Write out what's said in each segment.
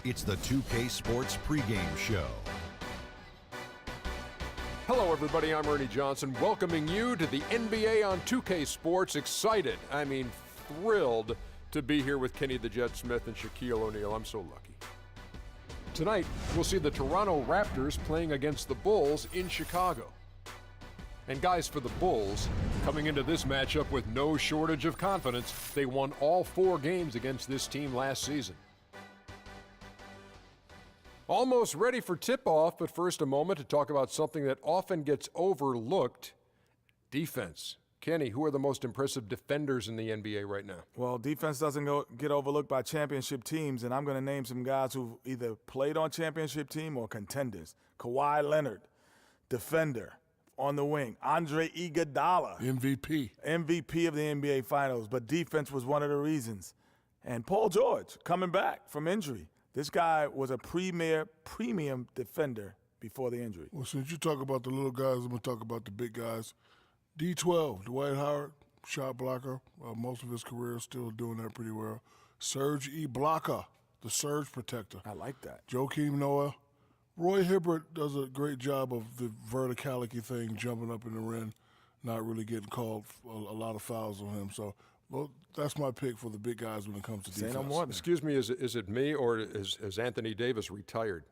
It's the 2K Sports pregame show. Hello, everybody. I'm Ernie Johnson, welcoming you to the NBA on 2K Sports. Excited, thrilled to be here with Kenny the Jet Smith and Shaquille O'Neal. I'm so lucky. Tonight, we'll see the Toronto Raptors playing against the Bulls in Chicago. And guys, for the Bulls, coming into this matchup with no shortage of confidence, they won all 4 games against this team last season. Almost ready for tip-off, but first a moment to talk about something that often gets overlooked, defense. Kenny, who are the most impressive defenders in the NBA right now? Well, defense doesn't get overlooked by championship teams, and I'm going to name some guys who've either played on championship team or contenders. Kawhi Leonard, defender on the wing. Andre Iguodala, MVP of the NBA Finals, but defense was one of the reasons. And Paul George, coming back from injury. This guy was a premium defender before the injury. Well, since you talk about the little guys, I'm going to talk about the big guys. D12, Dwight Howard, shot blocker. Most of his career still doing that pretty well. Serge Ibaka, the surge protector. I like that. Joakim Noah. Roy Hibbert does a great job of the verticality thing, jumping up in the rim, not really getting called a lot of fouls on him. So, well, that's my pick for the big guys when it comes to defense. Say no more. Excuse me, is it me or is Anthony Davis retired?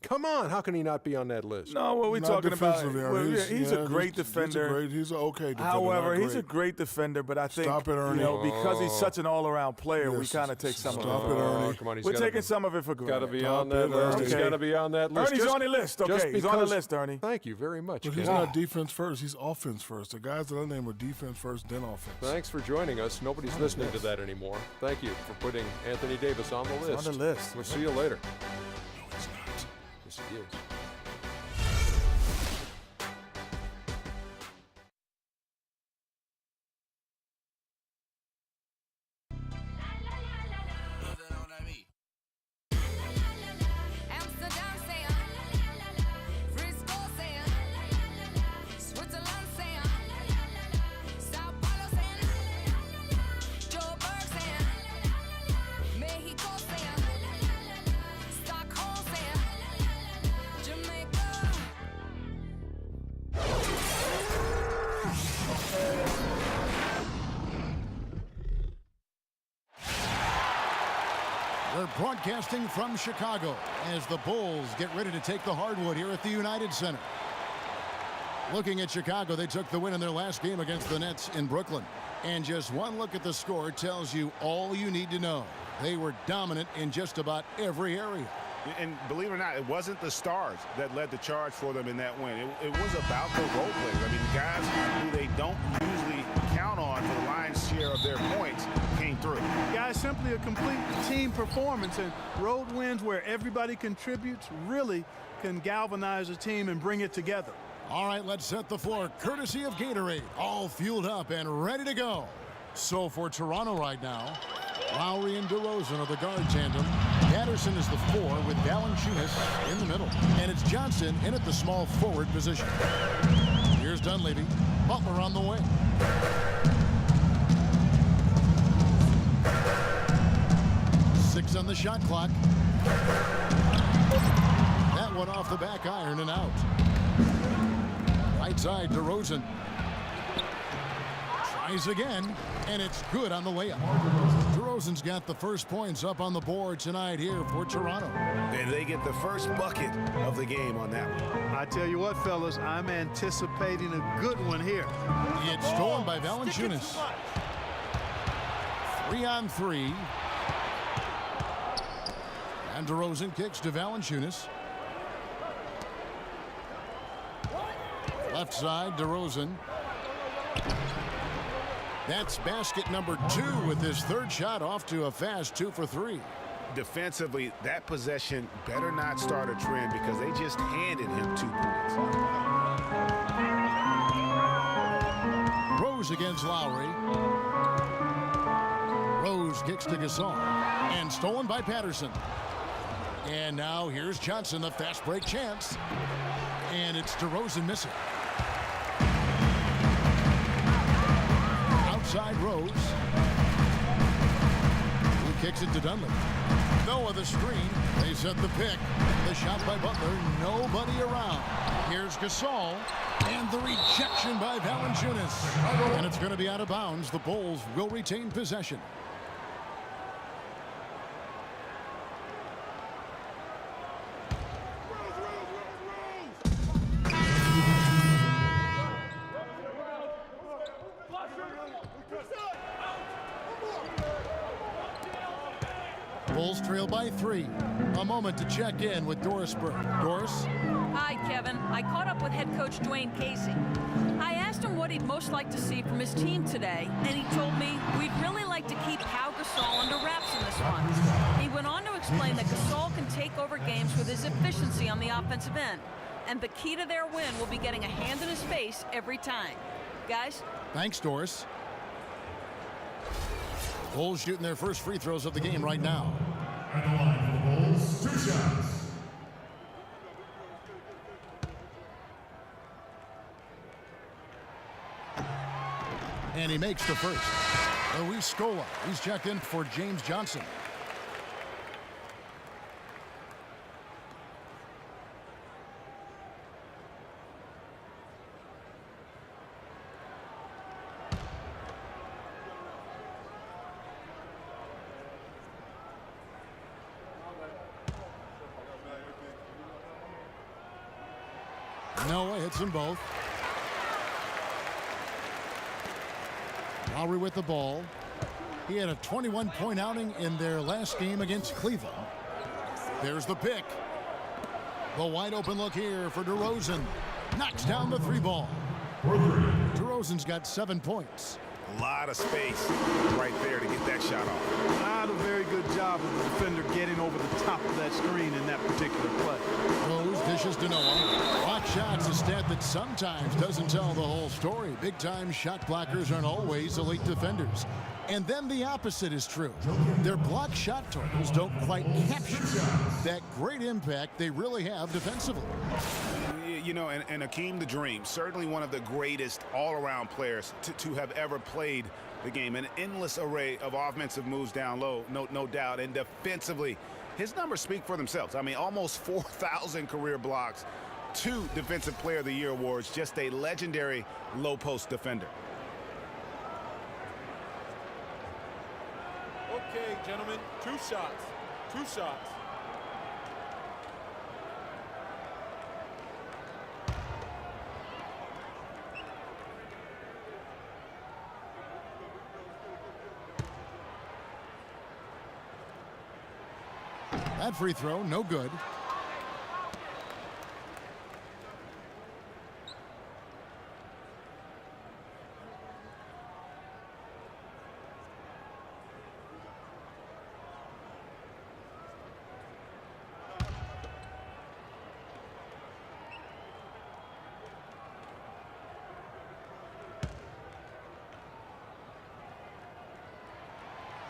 Come on, how can he not be on that list? No, what we're talking about, he's a great defender. He's an okay defender. However, he's a great defender, but I think, Stop it, Ernie. Because he's such an all-around player, we kind of take some of it. Stop it, Ernie. Come on, We're taking some of it for Got to granted. be on that list. He's got to be on that list. Ernie's on the list. Okay, he's on the list, Ernie. Thank you very much. But he's not defense first. He's offense first. The guys that I name are defense first, then offense. Thanks for joining us. Nobody's listening to that anymore. Thank you for putting Anthony Davis on the list. On the list. We'll see you later. No, he's not. Yes, he is. We're broadcasting from Chicago as the Bulls get ready to take the hardwood here at the United Center. Looking at Chicago, they took the win in their last game against the Nets in Brooklyn. And just one look at the score tells you all you need to know. They were dominant in just about every area. And believe it or not, it wasn't the stars that led the charge for them in that win. It was about the role players. I mean, the guys who they don't usually count on for the lion's share of their points came through. Guys, simply a complete team performance, and road wins where everybody contributes really can galvanize a team and bring it together. All right, let's set the floor courtesy of Gatorade. All fueled up and ready to go. So for Toronto right now, Lowry and DeRozan are the guard tandem. Patterson is the 4 with Valanciunas in the middle. And it's Johnson in at the small forward position. Here's Dunleavy. Butler on the wing. Six on the shot clock. That one off the back iron and out. Right side, DeRozan. Tries again, and it's good on the layup. DeRozan's got the first points up on the board tonight here for Toronto. And they get the first bucket of the game on that one. I tell you what, fellas, I'm anticipating a good one here. It's stolen by Valanciunas. 3-on-3. And DeRozan kicks to Valanciunas. Left side, DeRozan. That's basket number 2 with his third shot off to a fast 2 for 3. Defensively, that possession better not start a trend because they just handed him 2 points. Rose against Lowry. Rose kicks to Gasol. And stolen by Patterson. And now here's Johnson, the fast break chance. And it's DeRozan missing. Outside Rose. He kicks it to Dunleavy. Noah the screen. They set the pick. The shot by Butler. Nobody around. Here's Gasol. And the rejection by Valanciunas. And it's going to be out of bounds. The Bulls will retain possession. Bulls trail by 3. A moment to check in with Doris Burke. Doris? Hi, Kevin. I caught up with head coach Dwayne Casey. I asked him what he'd most like to see from his team today, and he told me we'd really like to keep Pau Gasol under wraps in this one. He went on to explain that Gasol can take over games with his efficiency on the offensive end, and the key to their win will be getting a hand in his face every time. Guys? Thanks, Doris. Bulls shooting their first free throws of the game right now. At the line for the Bulls, 2 shots. And he makes the first. Luis Scola. He's checked in for James Johnson. Noah hits them both. Lowry with the ball. He had a 21-point outing in their last game against Cleveland. There's the pick. The wide open look here for DeRozan. Knocks down the 3-ball. DeRozan's got 7 points. A lot of space right there to get that shot off. Not a very good job of the defender getting over the top of that screen in that particular play. Rose dishes to Noah. Block shots, a stat that sometimes doesn't tell the whole story. Big-time shot blockers aren't always elite defenders. And then the opposite is true. Their block shot totals don't quite capture that great impact they really have defensively. You know, and Hakeem the Dream, certainly one of the greatest all-around players to have ever played the game. An endless array of offensive moves down low, no doubt. And defensively, his numbers speak for themselves. I mean, almost 4,000 career blocks, 2 Defensive Player of the Year awards, just a legendary low-post defender. Okay, gentlemen, 2 shots. 2 shots. That free throw, no good.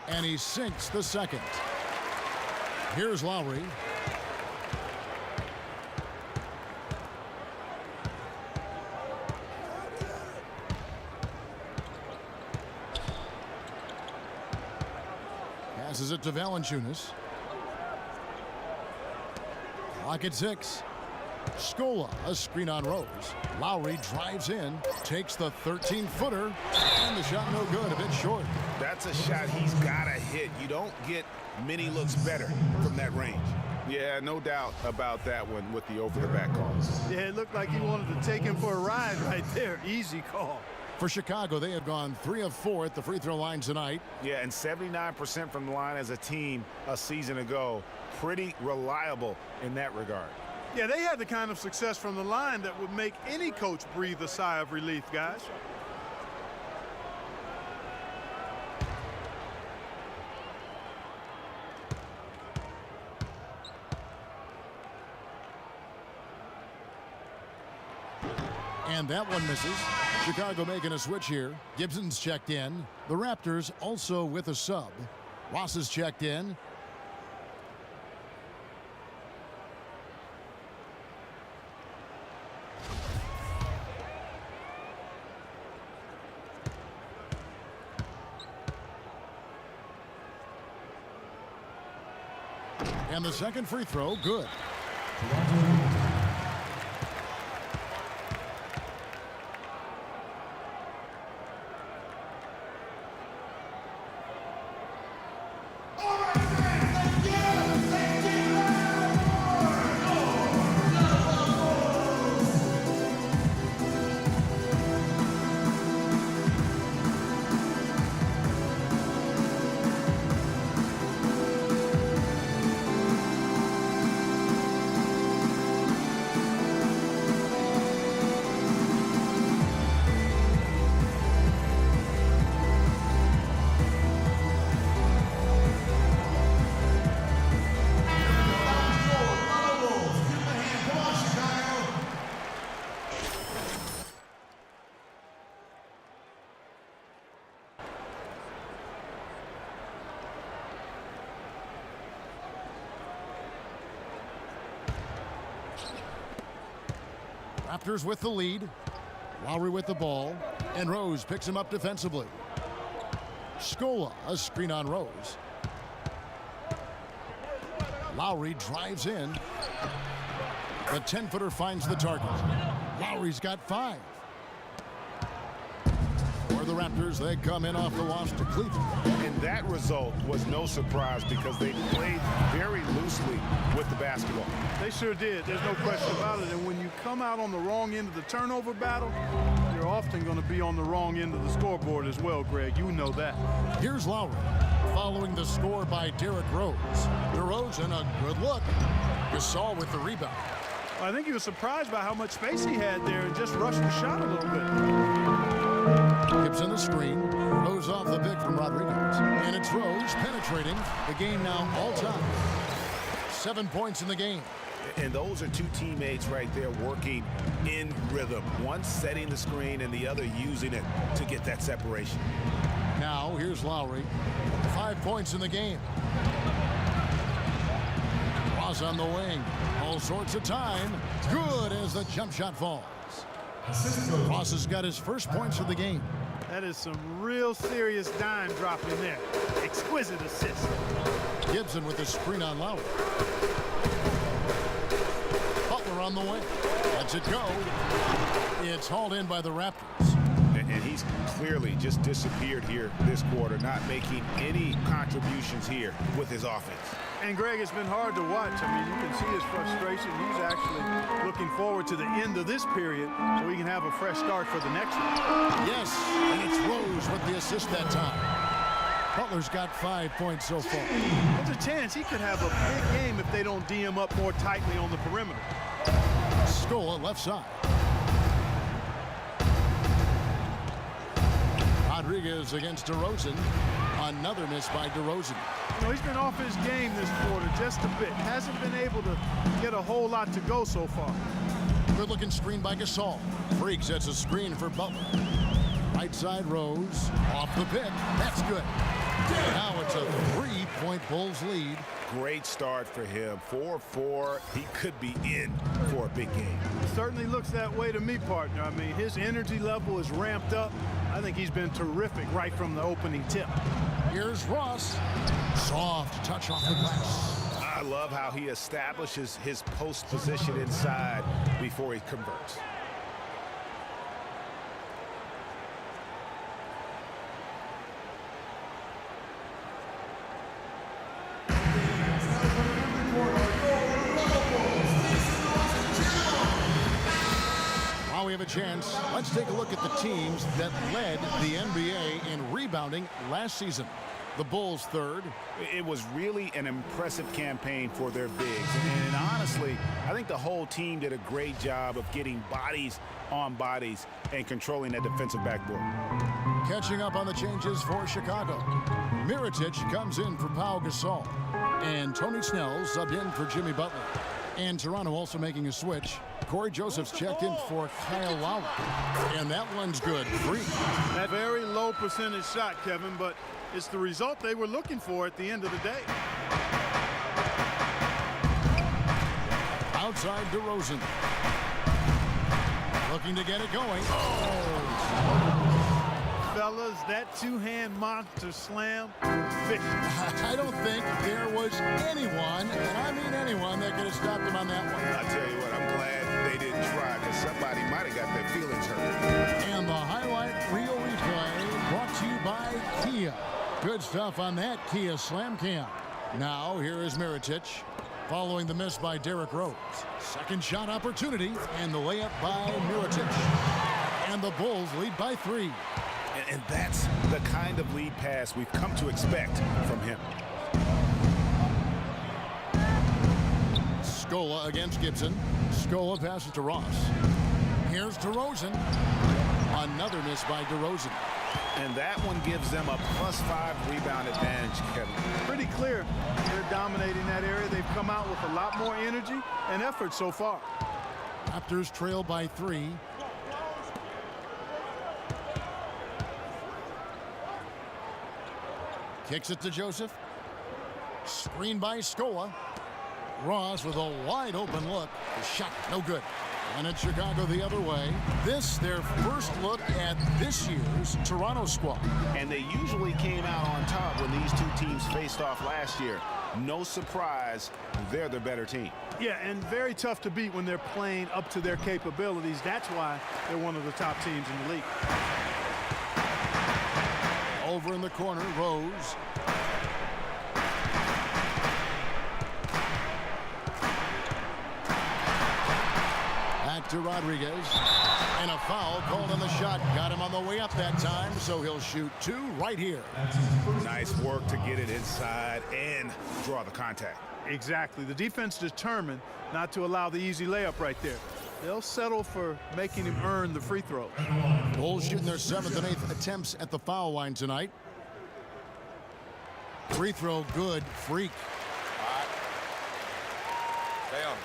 And he sinks the second. Here's Lowry. Passes it to Valanciunas. Clock at 6. Scola, a screen on Rose. Lowry drives in, takes the 13-footer, and the shot no good, a bit short. That's a shot he's got to hit. You don't get many looks better from that range. Yeah, no doubt about that one with the over-the-back call. Yeah, it looked like he wanted to take him for a ride right there. Easy call. For Chicago, they have gone 3 of 4 at the free throw line tonight. Yeah, and 79% from the line as a team a season ago. Pretty reliable in that regard. Yeah, they had the kind of success from the line that would make any coach breathe a sigh of relief, guys. And that one misses. Chicago making a switch here. Gibson's checked in. The Raptors also with a sub. Ross is checked in. And the second free throw, good. Raptors with the lead. Lowry with the ball. And Rose picks him up defensively. Scola, a screen on Rose. Lowry drives in. The 10-footer finds the target. Lowry's got 5. For the Raptors, they come in off the loss to Cleveland. And that result was no surprise because they played very loosely with the basketball. They sure did. There's no question about it. And when you come out on the wrong end of the turnover battle, you're often going to be on the wrong end of the scoreboard as well, Greg. You know that. Here's Lowry following the score by Derrick Rose. DeRozan, a good look. Gasol with the rebound. I think he was surprised by how much space he had there and just rushed the shot a little bit. Gibson the screen. Rose off the pick from Rodriguez. And it's Rose penetrating. The game now all time. 7 points in the game. And those are two teammates right there working in rhythm. One setting the screen and the other using it to get that separation. Now here's Lowry. 5 points in the game. Ross on the wing. All sorts of time. Good as the jump shot falls. Ross has got his first points of the game. That is some real serious dime dropping there. Exquisite assist. Gibson with the screen on Lowry. Butler on the wing. Lets it go. It's hauled in by the Raptors. And he's clearly just disappeared here this quarter, not making any contributions here with his offense. And Greg, it's been hard to watch. I mean, you can see his frustration. He's actually looking forward to the end of this period so he can have a fresh start for the next one. Yes, and it's Rose with the assist that time. Butler's got 5 points so far. There's a chance he could have a big game if they don't D him up more tightly on the perimeter. Scola left side. Rodriguez against DeRozan. Another miss by DeRozan. You know, he's been off his game this quarter just a bit. Hasn't been able to get a whole lot to go so far. Good looking screen by Gasol. Freak sets a screen for Butler. Right side Rose. Off the pick. That's good. Now it's a 3-point Bulls lead. Great start for him. 4-4. He could be in for a big game. Certainly looks that way to me, partner. I mean, his energy level is ramped up. I think he's been terrific right from the opening tip. Here's Ross. Soft touch off the glass. I love how he establishes his post position inside before he converts. While we have a chance, let's take a look at the teams that led the NBA in rebounding last season. The Bulls third. It was really an impressive campaign for their bigs. And honestly, I think the whole team did a great job of getting bodies on bodies and controlling that defensive backboard. Catching up on the changes for Chicago. Mirotic comes in for Pau Gasol. And Tony Snell subbed in for Jimmy Butler. And Toronto also making a switch. Corey Joseph's checked in for Kyle Lowry. And that one's good. Free. That very low percentage shot, Kevin, but it's the result they were looking for at the end of the day. Outside DeRozan. Looking to get it going. Fell fellas. That two-hand monster slam was vicious. I don't think there was anyone, and I mean anyone, that could have stopped him on that one. I tell you what, I'm glad they didn't try, because somebody might have got their feelings hurt. And the highlight reel replay brought to you by Kia. Good stuff on that Kia Slam Cam. Now here is Mirotic following the miss by Derrick Rose. Second shot opportunity and the layup by Mirotic. And the Bulls lead by 3. And that's the kind of lead pass we've come to expect from him. Scola against Gibson. Scola passes to Ross. Here's DeRozan. Another miss by DeRozan. And that one gives them a +5 rebound advantage, Kevin. Pretty clear. They're dominating that area. They've come out with a lot more energy and effort so far. Raptors trail by 3. Kicks it to Joseph. Screen by Scola. Ross with a wide open look. The shot no good. And it's Chicago the other way. This their first look at this year's Toronto squad. And they usually came out on top when these two teams faced off last year. No surprise, they're the better team. Yeah, and very tough to beat when they're playing up to their capabilities. That's why they're one of the top teams in the league. Over in the corner, Rose. Back to Rodriguez. And a foul called on the shot. Got him on the way up that time, so he'll shoot 2 right here. Nice work to get it inside and draw the contact. Exactly. The defense determined not to allow the easy layup right there. They'll settle for making him earn the free throws. Bulls shooting their 7th and 8th attempts at the foul line tonight. Free throw good. Freak. Stay on.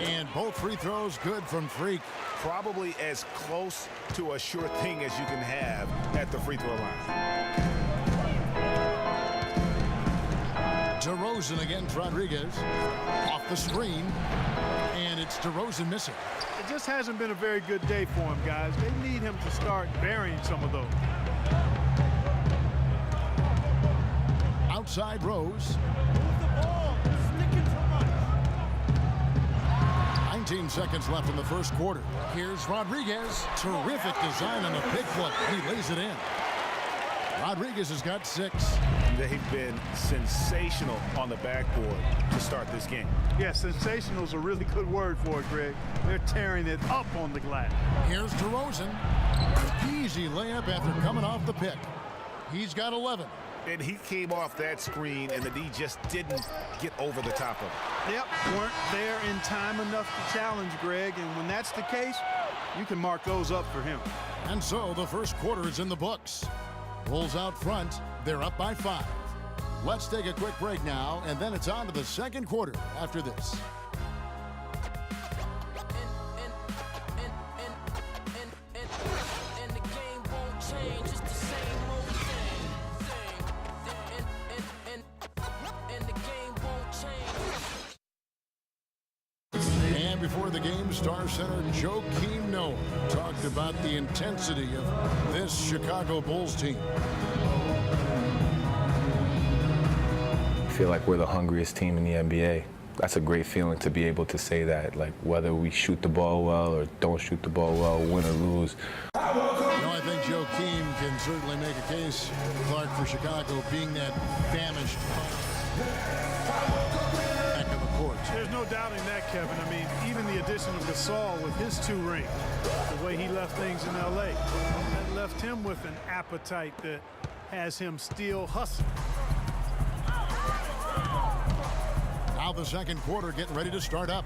And both free throws good from Freak. Probably as close to a sure thing as you can have at the free throw line. DeRozan against Rodriguez. Off the screen. And it's DeRozan missing. It just hasn't been a very good day for him, guys. They need him to start burying some of those. Outside Rose. 19 seconds left in the first quarter. Here's Rodriguez. Terrific design on the pick flip. He lays it in. Rodriguez has got 6. They've been sensational on the backboard to start this game. Yeah, sensational is a really good word for it, Greg. They're tearing it up on the glass. Here's DeRozan. Easy layup after coming off the pick. He's got 11. And he came off that screen, and the D just didn't get over the top of it. Yep, weren't there in time enough to challenge Greg, and when that's the case, you can mark those up for him. And so the first quarter is in the books. Bulls out front. They're up by 5. Let's take a quick break now, and then it's on to the second quarter after this. And before the game, Star Center Joakim Noah talked about the intensity of this Chicago Bulls team. I feel like we're the hungriest team in the NBA. That's a great feeling to be able to say that, like whether we shoot the ball well or don't shoot the ball well, win or lose. You know, I think Joakim can certainly make a case, Clark, for Chicago being that famished back of the court. There's no doubting that, Kevin. I mean, even the addition of Gasol with his 2 rings, the way he left things in L.A., that left him with an appetite that has him still hustling. Now the second quarter getting ready to start up.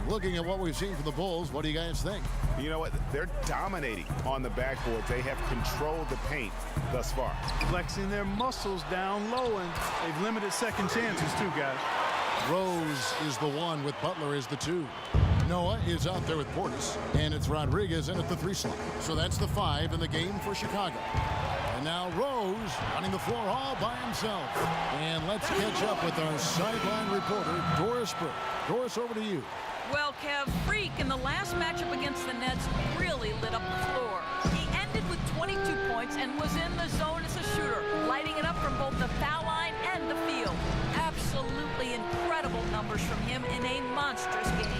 Looking at what we've seen from the Bulls, what do you guys think? You know what? They're dominating on the backboard. They have controlled the paint thus far. Flexing their muscles down low, and they've limited second chances too, guys. Rose is the 1 with Butler as the 2. Noah is out there with Portis, and it's Rodriguez in at the 3 slot. So that's the 5 in the game for Chicago. And now Rose running the floor all by himself. And let's catch up with our sideline reporter, Doris Burke. Doris, over to you. Well, Kev, Freak in the last matchup against the Nets really lit up the floor. He ended with 22 points and was in the zone as a shooter, lighting it up from both the foul line and the field. Absolutely incredible numbers from him in a monstrous game.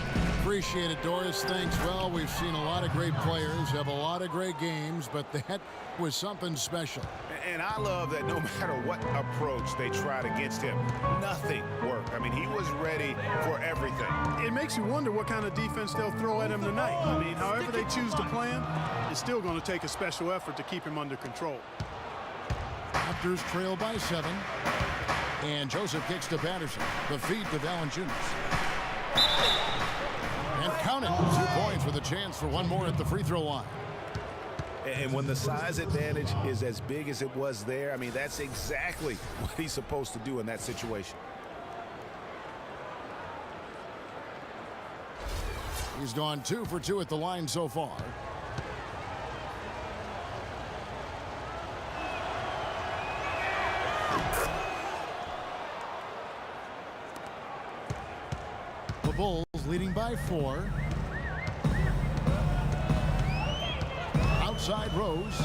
Appreciate it, Doris. Thanks. Well, we've seen a lot of great players have a lot of great games, but that was something special. And I love that no matter what approach they tried against him, nothing worked. I mean, he was ready for everything. It makes you wonder what kind of defense they'll throw at him tonight. I mean, however they choose to play him, it's still going to take a special effort to keep him under control. Raptors trail by 7. And Joseph kicks to Patterson. The feed to Valanciunas. And count it. 2 points with a chance for one more at the free throw line. And when the size advantage is as big as it was there, I mean, that's exactly what he's supposed to do in that situation. He's gone 2 for 2 at the line so far. The Bulls leading by 4. Outside Rose.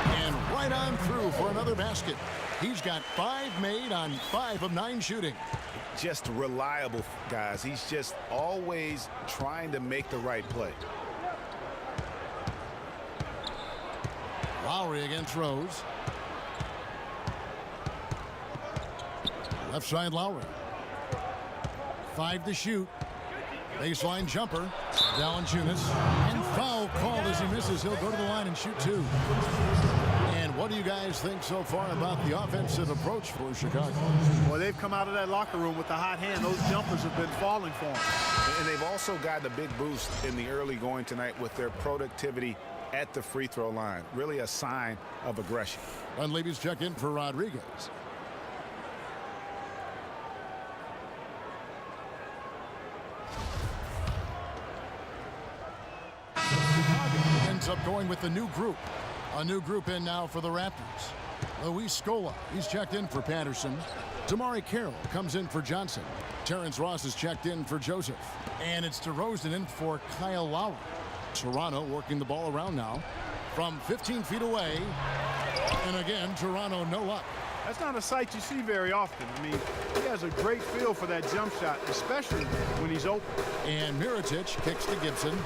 And right on through for another basket. He's got 5 made on 5 of 9 shooting. Just reliable, guys. He's just always trying to make the right play. Lowry against Rose. Left side Lowry. 5 to shoot. Baseline jumper. Valanciunas. And foul called as he misses. He'll go to the line and shoot 2. And what do you guys think so far about the offensive approach for Chicago? Well, they've come out of that locker room with the hot hand. Those jumpers have been falling for them. And they've also gotten a big boost in the early going tonight with their productivity at the free throw line. Really a sign of aggression. Dunleavy's check in for Rodriguez. Ends up going with the new group. A new group in now for the Raptors. Luis Scola, he's checked in for Patterson. Damari Carroll comes in for Johnson. Terrence Ross is checked in for Joseph. And it's DeRozan in for Kyle Lowry. Toronto working the ball around now from 15 feet away. And again, Toronto no luck. That's not a sight you see very often. I mean, he has a great feel for that jump shot, especially when he's open. And Mirotic kicks to Gibson.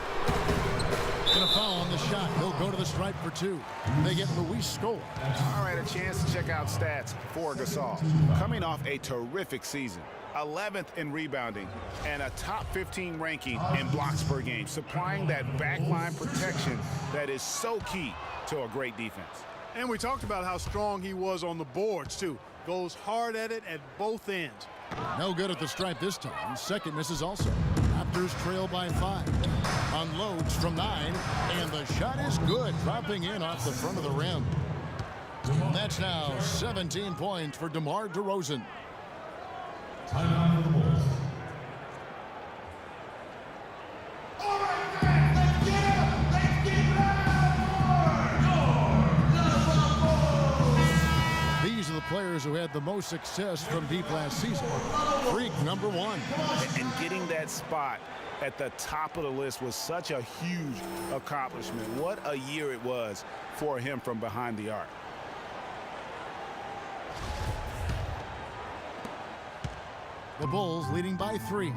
And a foul on the shot. He'll go to the stripe for 2. They get Luis Scola. All right, a chance to check out stats for Gasol. Coming off a terrific season. 11th in rebounding and a top 15 ranking in blocks per game, supplying that backline protection that is so key to a great defense. And we talked about how strong he was on the boards, too. Goes hard at it at both ends. No good at the stripe this time. Second misses also. Raptors trail by 5. Unloads from 9. And the shot is good, dropping in off the front of the rim. That's now 17 points for DeMar DeRozan. Timeout for the Bulls. These are the players who had the most success from deep last season. Freak number 1. And getting that spot at the top of the list was such a huge accomplishment. What a year it was for him from behind the arc. The Bulls leading by 3.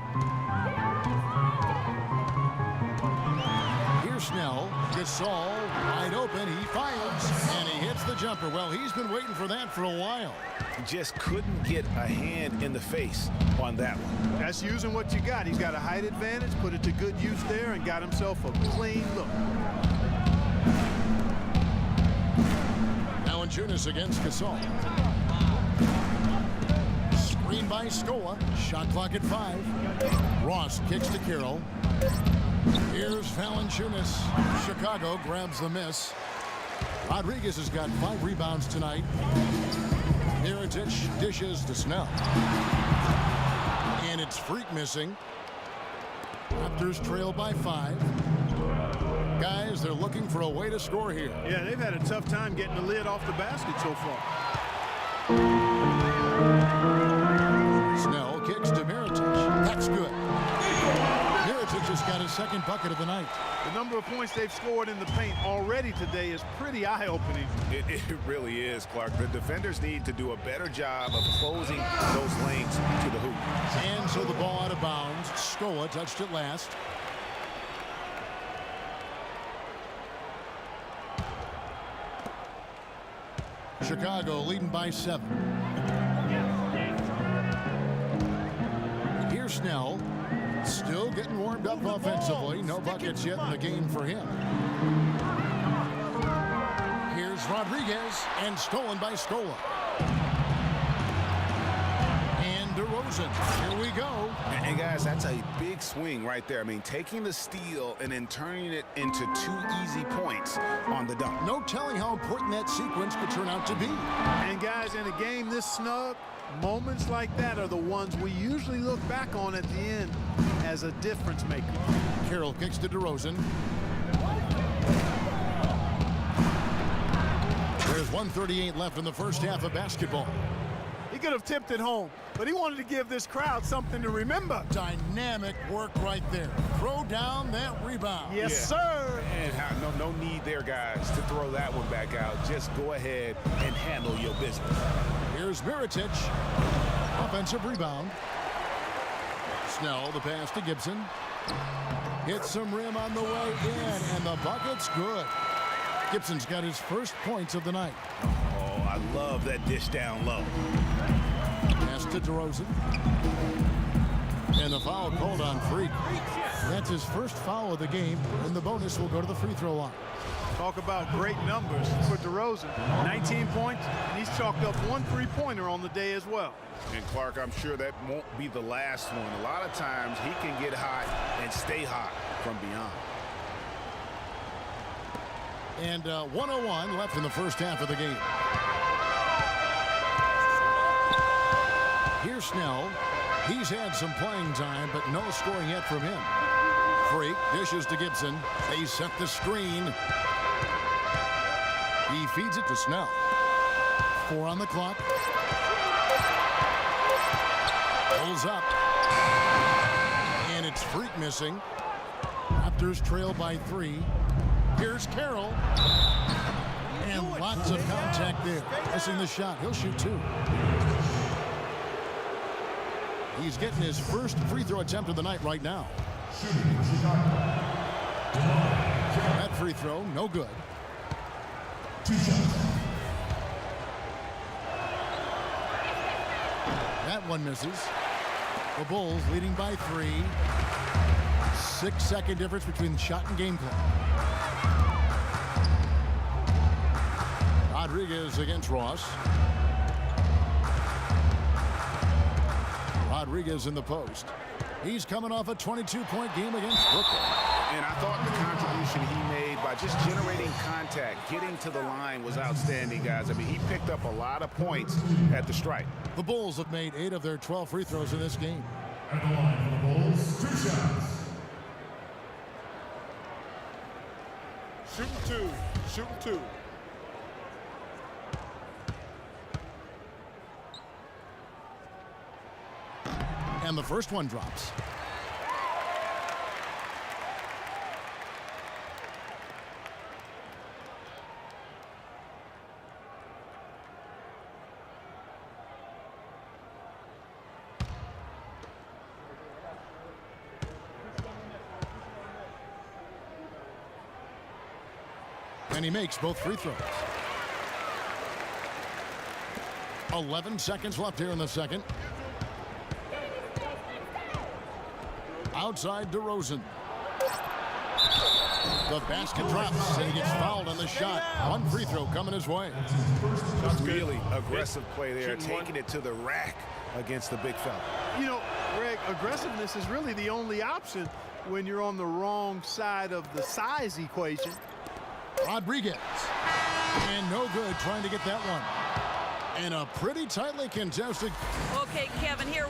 Here's Snell. Gasol wide open. He fires. And he hits the jumper. Well, he's been waiting for that for a while. Just couldn't get a hand in the face on that one. That's using what you got. He's got a height advantage, put it to good use there, and got himself a clean look. Valanciunas against Gasol. Screen by Scola. Shot clock at 5. Ross kicks to Carroll. Here's Valanciunas. Chicago grabs the miss. Rodriguez has got 5 rebounds tonight. Mirotic dishes to Snell. And it's Freak missing. Raptors trail by 5. Guys, they're looking for a way to score here. Yeah, they've had a tough time getting the lid off the basket so far. Snell kicks to Mirotic. That's good. Mirotic just got his second bucket of the night. The number of points they've scored in the paint already today is pretty eye-opening. It really is, Clark. The defenders need to do a better job of closing those lanes to the hoop. And so the ball out of bounds. Scola touched it last. Chicago leading by 7. Here's Snell. Still getting warmed up offensively. No buckets yet in the game for him. Here's Rodriguez, and stolen by Scola. And DeRozan. Here we go. And guys, that's a big swing right there. I mean, taking the steal and then turning it into 2 easy points on the dunk. No telling how important that sequence could turn out to be. And guys, in a game this snug, moments like that are the ones we usually look back on at the end as a difference maker. Carroll kicks to DeRozan. There's 1:38 left in the first half of basketball. He could have tipped it home, but he wanted to give this crowd something to remember. Dynamic work right there. Throw down that rebound. Yes, sir. And no need there, guys, to throw that one back out. Just go ahead and handle your business. Here's Mirotic. Offensive rebound. Snell, the pass to Gibson. Hits some rim on the way in, and the bucket's good. Gibson's got his first points of the night. Oh, I love that dish down low. Pass to DeRozan. And the foul called on Freak. That's his first foul of the game, and the bonus will go to the free throw line. Talk about great numbers for DeRozan. 19 points, and he's chalked up 1 3-pointer on the day as well. And Clark, I'm sure that won't be the last one. A lot of times he can get hot and stay hot from beyond. And 1:01 left in the first half of the game. Here's Snell. He's had some playing time, but no scoring yet from him. Freak dishes to Gibson. They set the screen. He feeds it to Snell. 4 on the clock. Pulls up. And it's Freak missing. Raptors trail by 3. Here's Carroll. And lots of contact there. Missing the shot. He'll shoot 2. He's getting his first free throw attempt of the night right now. That free throw, no good. That one misses. The Bulls leading by 3. 6-second difference between shot and game clock. Rodriguez against Ross. Rodriguez in the post. He's coming off a 22-point game against Brooklyn. And I thought the contribution he made by just generating contact, getting to the line was outstanding, guys. I mean, he picked up a lot of points at the stripe. The Bulls have made 8 of their 12 free throws in this game. At the line for the Bulls, 2 shots. Shooting 2. Shooting 2. And the first one drops. And he makes both free throws. 11 seconds left here in the second. Outside DeRozan. The basket drops, and he gets fouled on the shot. 1 free throw coming his way. Really aggressive play there, taking it to the rack against the big fella. You know, Greg, aggressiveness is really the only option when you're on the wrong side of the size equation. Rodriguez. And no good trying to get that one. And a pretty tightly contested. Okay, Kevin, here.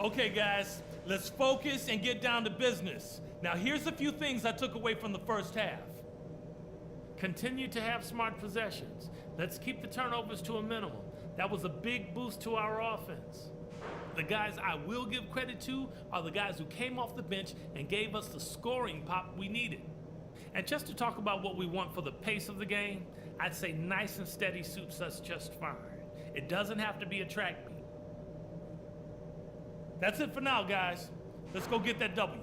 Okay, guys, let's focus and get down to business. Now, here's a few things I took away from the first half. Continue to have smart possessions. Let's keep the turnovers to a minimum. That was a big boost to our offense. The guys I will give credit to are the guys who came off the bench and gave us the scoring pop we needed. And just to talk about what we want for the pace of the game, I'd say nice and steady suits us just fine. It doesn't have to be a track meet. That's it for now, guys. Let's go get that W.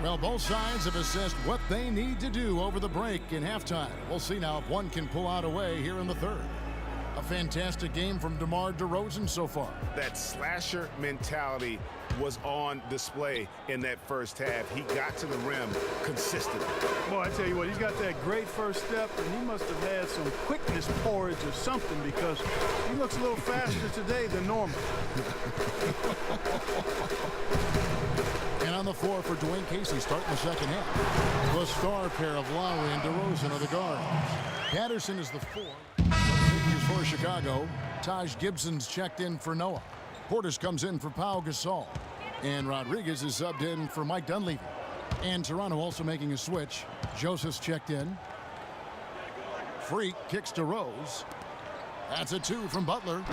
Well, both sides have assessed what they need to do over the break in halftime. We'll see now if one can pull out a way here in the third. A fantastic game from DeMar DeRozan so far. That slasher mentality was on display in that first half. He got to the rim consistently. Boy, I tell you what, he's got that great first step, and he must have had some quickness porridge or something, because he looks a little faster today than normal. And on the floor for Dwayne Casey starting the second half. The star pair of Lowry and DeRozan are the guards. Patterson is the four. For Chicago, Taj Gibson's checked in for Noah. Portis comes in for Pau Gasol. And Rodriguez is subbed in for Mike Dunleavy. And Toronto also making a switch. Joseph's checked in. Freak kicks to Rose. That's a 2 from Butler.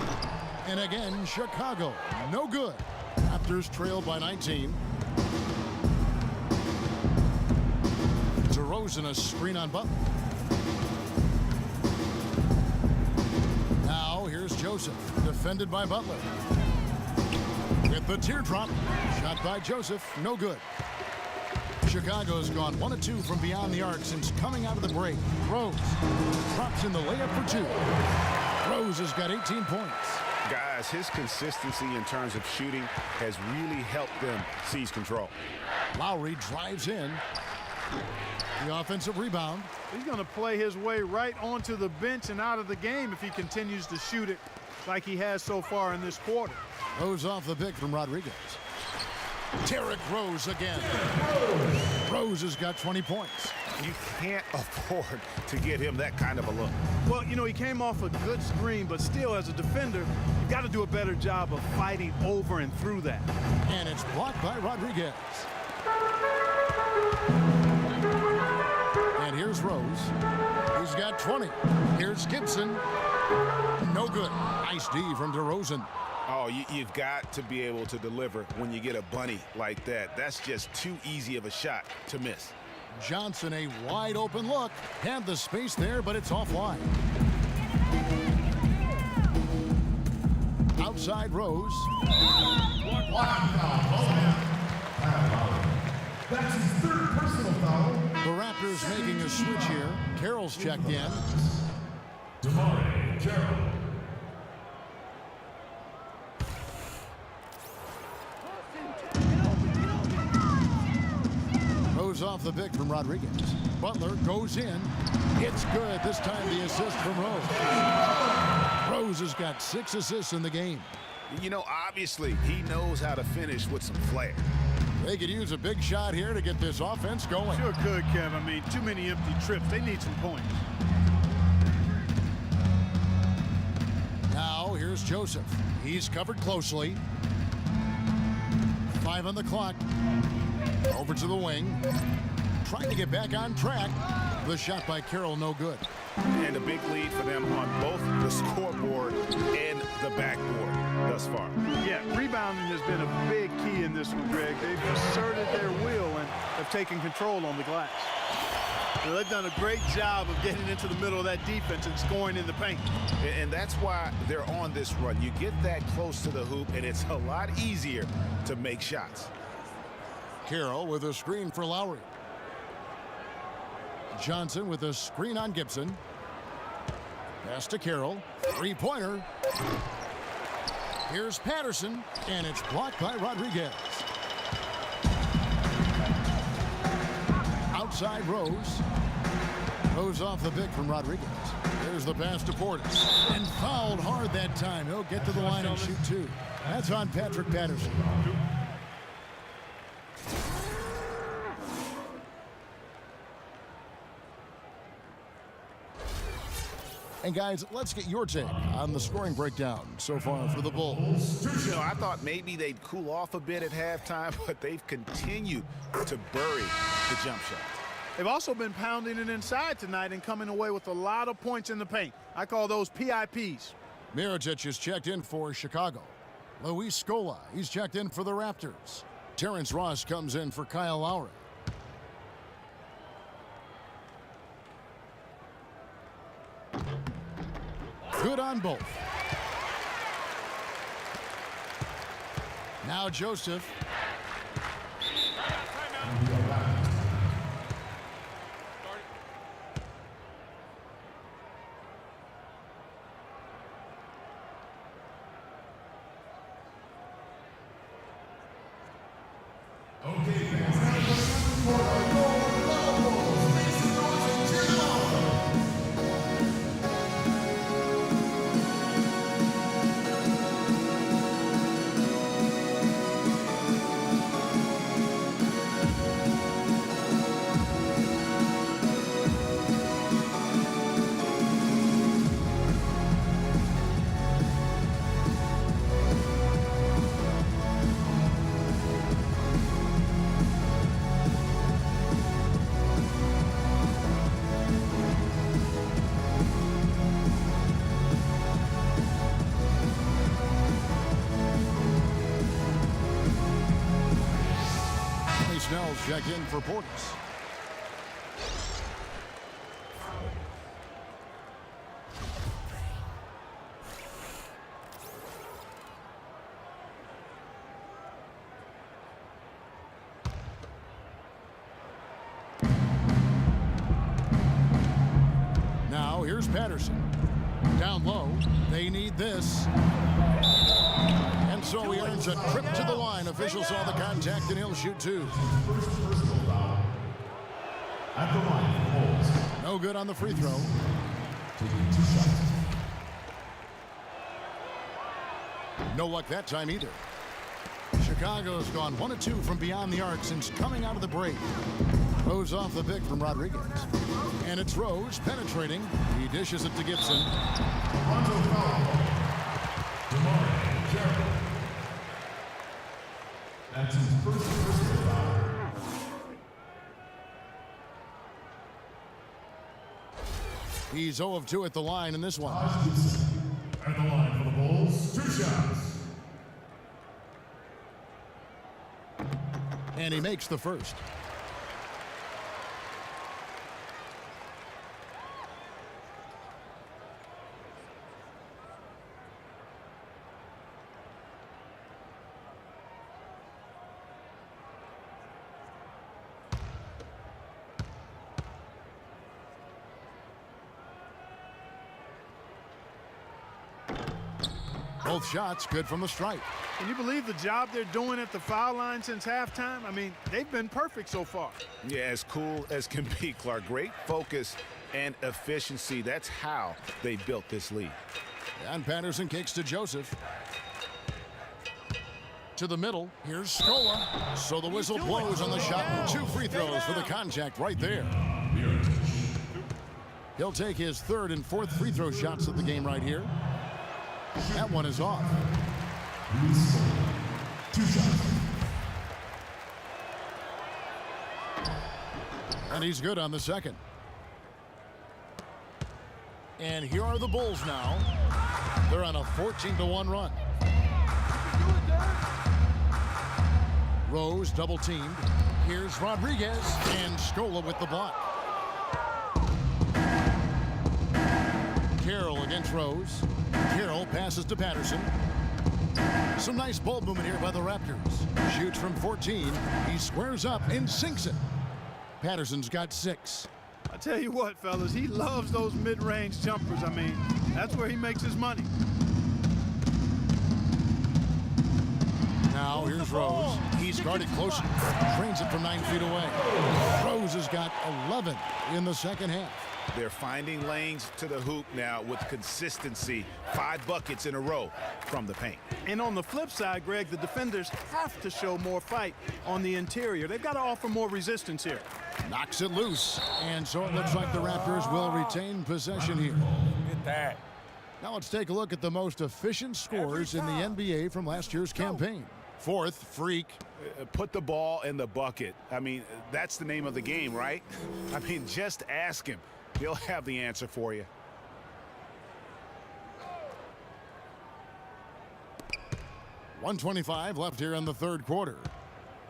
And again, Chicago, no good. Raptors trailed by 19. DeRozan a screen on Butler. Here's Joseph, defended by Butler. With the teardrop, shot by Joseph, no good. Chicago's gone 1 of 2 from beyond the arc since coming out of the break. Rose drops in the layup for 2. Rose has got 18 points. Guys, his consistency in terms of shooting has really helped them seize control. Lowry drives in. The offensive rebound. He's going to play his way right onto the bench and out of the game if he continues to shoot it like he has so far in this quarter. Rose off the pick from Rodriguez. Derrick Rose again. Rose has got 20 points. You can't afford to get him that kind of a look. Well, you know, he came off a good screen, but still, as a defender, you've got to do a better job of fighting over and through that. And it's blocked by Rodriguez. And here's Rose. He's got 20. Here's Gibson. No good. Nice D from DeRozan. Oh, you've got to be able to deliver when you get a bunny like that. That's just too easy of a shot to miss. Johnson, a wide open look. Had the space there, but it's offline. Outside Rose. That's his third personal foul. The Raptors making a switch here. Carroll's checked in. DeMar Carroll. Rose off the pick from Rodriguez. Butler goes in. It's good. This time the assist from Rose. Rose has got 6 assists in the game. You know, obviously, he knows how to finish with some flair. They could use a big shot here to get this offense going. Sure could, Kev. I mean, too many empty trips. They need some points. Now, here's Joseph. He's covered closely. 5 on the clock. Over to the wing. Trying to get back on track. The shot by Carroll, no good. And a big lead for them on both the scoreboard and the backboard thus far. Yeah, rebounding has been a big key in this one, Greg. They've asserted their will and have taken control on the glass. So they've done a great job of getting into the middle of that defense and scoring in the paint. And that's why they're on this run. You get that close to the hoop, and it's a lot easier to make shots. Carroll with a screen for Lowry. Johnson with a screen on Gibson. Pass to Carroll. 3-pointer. Here's Patterson, and it's blocked by Rodriguez. Outside Rose. Rose off the pick from Rodriguez. There's the pass to Portis. And fouled hard that time. He'll get to the line and shoot 2. That's on Patrick Patterson. And guys, let's get your take on the scoring breakdown so far for the Bulls. You know, I thought maybe they'd cool off a bit at halftime, but they've continued to bury the jump shot. They've also been pounding it inside tonight and coming away with a lot of points in the paint. I call those PIPs. Mirotic is checked in for Chicago. Luis Scola, he's checked in for the Raptors. Terrence Ross comes in for Kyle Lowry. Good on both. Now Joseph. Snell's checked in for Portis. Now here's Patterson. Down low, they need this. And so he earns a trip to the line. Official saw the contact and he'll shoot two. At the line, no good on the free throw. No luck that time either. Chicago's gone 1 of 2 from beyond the arc since coming out of the break. Rose off the pick from Rodriguez. And it's Rose penetrating. He dishes it to Gibson. That's his first personal foul. He's 0 of 2 at the line in this one. At the line for the Bulls, 2 shots. And he makes the first. Both shots good from the stripe. Can you believe the job they're doing at the foul line since halftime? I mean, they've been perfect so far. Yeah, as cool as can be, Clark. Great focus and efficiency. That's how they built this lead. And Patterson kicks to Joseph. To the middle. Here's Scola. So the whistle blows on the shot. 2 free throws for the contact right there. He'll take his 3rd and 4th free throw shots of the game right here. That one is off. 2 shots. And he's good on the second. And here are the Bulls now. They're on a 14-1 run. Rose double teamed. Here's Rodriguez and Scola with the block. Carroll against Rose. Carroll passes to Patterson. Some nice ball movement here by the Raptors. Shoots from 14. He squares up and sinks it. Patterson's got 6. I tell you what, fellas, he loves those mid-range jumpers. I mean, that's where he makes his money. Now here's Rose. He's guarded close. Trains it from 9 feet away. Rose has got 11 in the second half. They're finding lanes to the hoop now with consistency. 5 buckets in a row from the paint. And on the flip side, Greg, the defenders have to show more fight on the interior. They've got to offer more resistance here. Knocks it loose. And so it looks like the Raptors will retain possession here. that. Now let's take a look at the most efficient scorers in the NBA from last year's campaign. Fourth, Freak. Put the ball in the bucket. I mean, that's the name of the game, right? I mean, just ask him. He'll have the answer for you. .125 left here in the third quarter.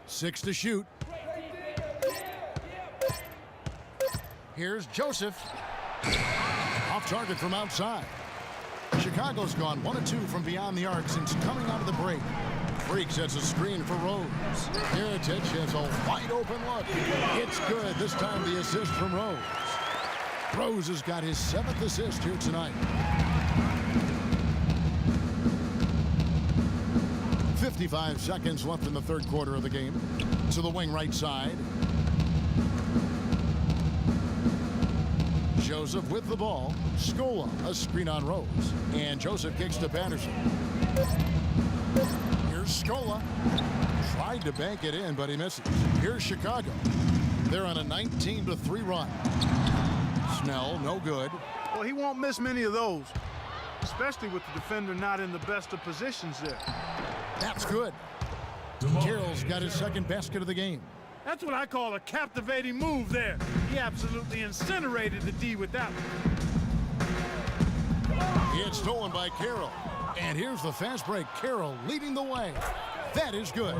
6 to shoot. Here's Joseph. Off target from outside. Chicago's gone 1 of 2 from beyond the arc since coming out of the break. Freak sets a screen for Rose. Mirotic has a wide open look. It's good. This time the assist from Rose. Rose has got his 7th assist here tonight. 55 seconds left in the third quarter of the game. To the wing right side. Joseph with the ball. Scola, a screen on Rose. And Joseph kicks to Patterson. Here's Scola. Tried to bank it in, but he misses. Here's Chicago. They're on a 19-3 run. Snell, no good. Well, he won't miss many of those, especially with the defender not in the best of positions there. That's good. Carroll's got his second basket of the game. That's what I call a captivating move there. He absolutely incinerated the D with that one. It's stolen by Carroll. And here's the fast break. Carroll leading the way. That is good.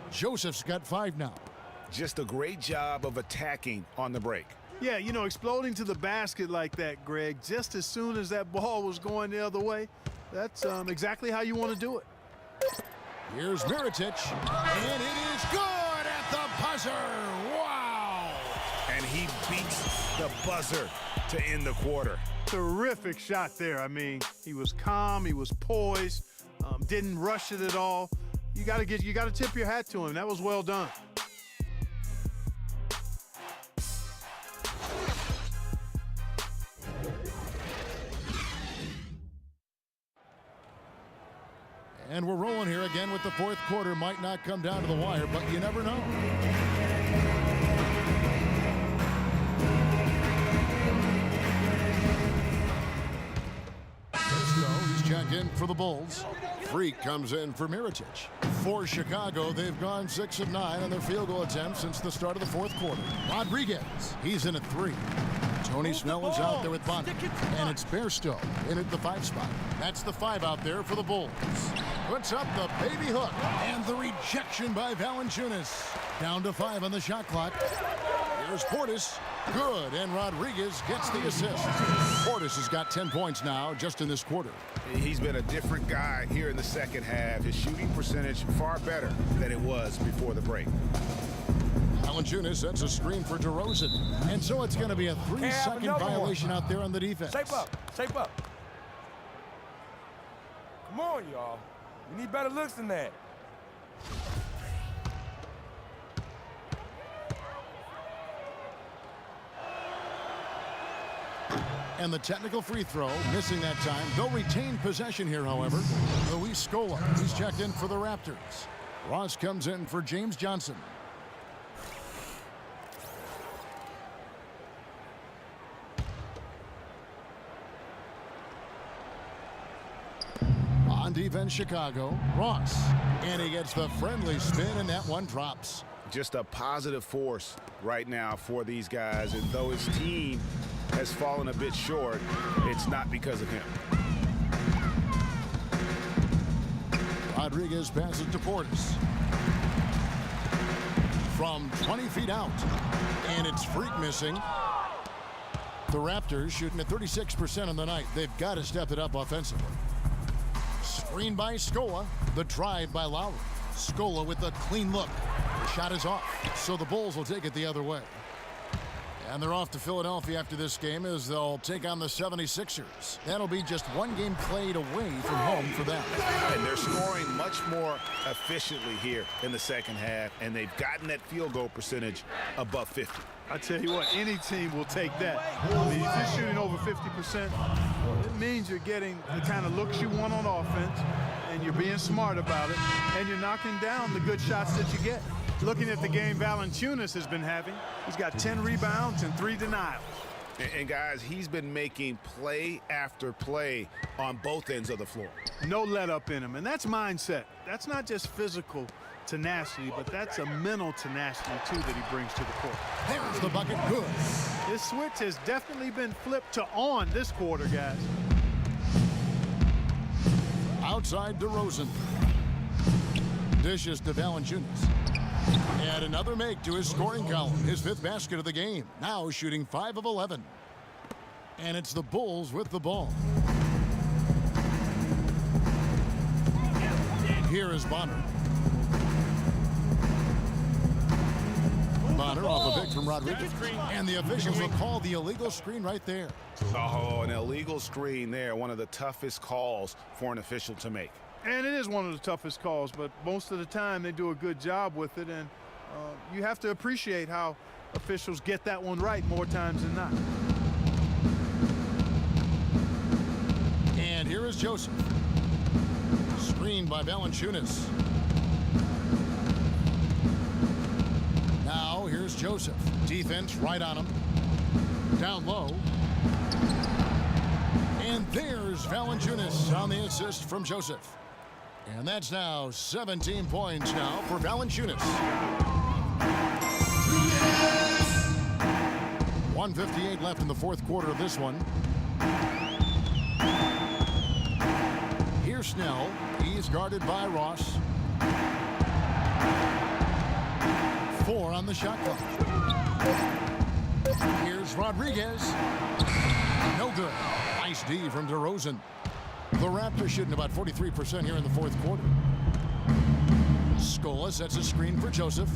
Joseph's got 5 now. Just a great job of attacking on the break. Yeah, you know, exploding to the basket like that, Greg, just as soon as that ball was going the other way, that's exactly how you want to do it. Here's Mirotic, and it is good at the buzzer. Wow! And he beats the buzzer to end the quarter. Terrific shot there. I mean, he was calm, he was poised, didn't rush it at all. You got to tip your hat to him. That was well done. And we're rolling here again with the fourth quarter. Might not come down to the wire, but you never know. He's checked in for the Bulls. Freak comes in for Mirotic. For Chicago, they've gone 6 of 9 on their field goal attempts since the start of the fourth quarter. Rodriguez, he's in at 3. Tony Snell is out there with Bonner. And it's Bairstow in at the 5 spot. That's the 5 out there for the Bulls. Puts up the baby hook. And the rejection by Valanciunas. Down to 5 on the shot clock. Here's Portis. Good. And Rodriguez gets the assist. Portis has got 10 points now just in this quarter. He's been a different guy here in the second half. His shooting percentage far better than it was before the break. Valanciunas sets a screen for DeRozan. And so it's going to be a 3-second violation out there on the defense. Shape up. Shape up. Come on, y'all. We need better looks than that. And the technical free throw, missing that time. They'll retain possession here, however. Luis Scola, he's checked in for the Raptors. Ross comes in for James Johnson. On defense, Chicago, Ross. And he gets the friendly spin, and that one drops. Just a positive force right now for these guys. And though his team has fallen a bit short, it's not because of him. Rodriguez passes to Portis. From 20 feet out. And it's Freak missing. The Raptors shooting at 36% on the night. They've got to step it up offensively. Screen by Scola. The drive by Lowry. Scola with a clean look. The shot is off. So the Bulls will take it the other way. And they're off to Philadelphia after this game as they'll take on the 76ers. That'll be just one game played away from home for them. And they're scoring much more efficiently here in the second half, and they've gotten that field goal percentage above 50. I tell you what, any team will take that. I mean, if you're shooting over 50%, it means you're getting the kind of looks you want on offense, and you're being smart about it, and you're knocking down the good shots that you get. Looking at the game Valanciunas has been having, he's got 10 rebounds and 3 denials. And guys, he's been making play after play on both ends of the floor. No let up in him, and that's mindset. That's not just physical tenacity, but that's a mental tenacity too that he brings to the court. There's the bucket, good. This switch has definitely been flipped to on this quarter, guys. Outside DeRozan. Dishes to Valanciunas. And another make to his scoring column. His 5th basket of the game. Now shooting 5 of 11. And it's the Bulls with the ball. Here is Bonner. Bonner off a pick from Rodriguez. And the officials will call the illegal screen right there. Oh, an illegal screen there. One of the toughest calls for an official to make. And it is one of the toughest calls, but most of the time they do a good job with it, and you have to appreciate how officials get that one right more times than not. And here is Joseph. Screened by Valanciunas. Now here's Joseph. Defense right on him. Down low. And there's Valanciunas on the assist from Joseph. And that's now 17 points now for Valanciunas. 1:58 left in the 4th quarter of this one. Here's Snell. He's guarded by Ross. 4 on the shot clock. Here's Rodriguez. No good. Nice D from DeRozan. The Raptors shooting about 43% here in the 4th quarter. Scola sets a screen for Joseph.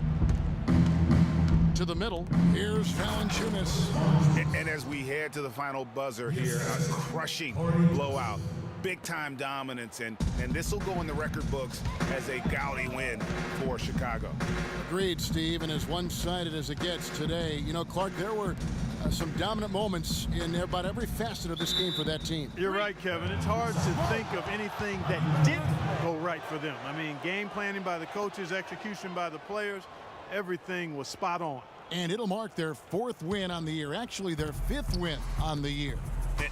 To the middle. Here's Valanciunas. And as we head to the final buzzer here, a crushing blowout. Big-time dominance, and this will go in the record books as a gaudy win for Chicago. Agreed, Steve, and as one-sided as it gets today. You know, Clark, there were some dominant moments in about every facet of this game for that team. You're right, Kevin. It's hard to think of anything that didn't go right for them. I mean, game planning by the coaches, execution by the players, everything was spot on. And it'll mark their 4th win on the year, actually their 5th win on the year.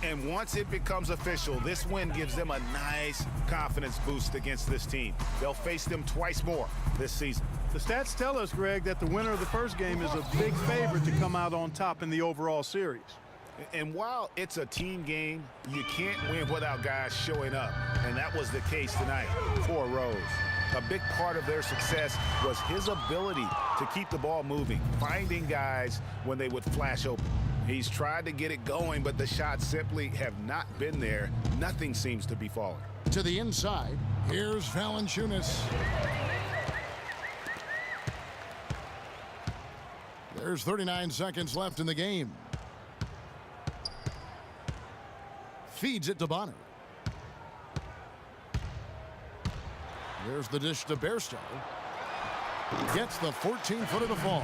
And once it becomes official, this win gives them a nice confidence boost against this team. They'll face them twice more this season. The stats tell us, Greg, that the winner of the first game is a big favorite to come out on top in the overall series. And while it's a team game, you can't win without guys showing up. And that was the case tonight for Rose. A big part of their success was his ability to keep the ball moving, finding guys when they would flash open. He's tried to get it going, but the shots simply have not been there. Nothing seems to be falling. To the inside, here's Valanciunas. There's 39 seconds left in the game. Feeds it to Bonner. There's the dish to Bairstow. Gets the 14-footer to fall.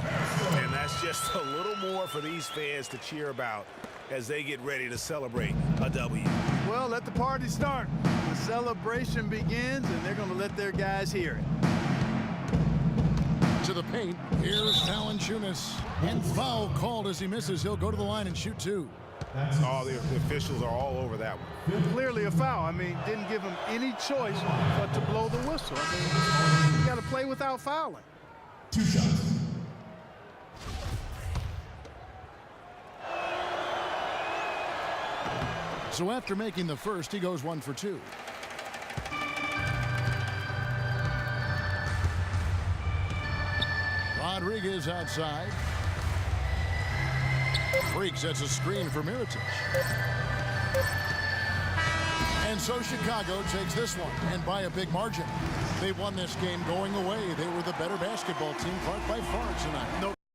And that's just a little more for these fans to cheer about as they get ready to celebrate a W. Well, let the party start. The celebration begins, and they're going to let their guys hear it. To the paint, here's Valanciunas. And foul called as he misses. He'll go to the line and shoot 2. Oh, the officials are all over that one. Clearly a foul. I mean, didn't give him any choice but to blow the whistle. I mean, you got to play without fouling. 2 shots. So after making the first, he goes 1 for 2. Rodriguez outside. Freak sets a screen for Mirotic. And so Chicago takes this one, and by a big margin. They won this game going away. They were the better basketball team, Clark, by far tonight. No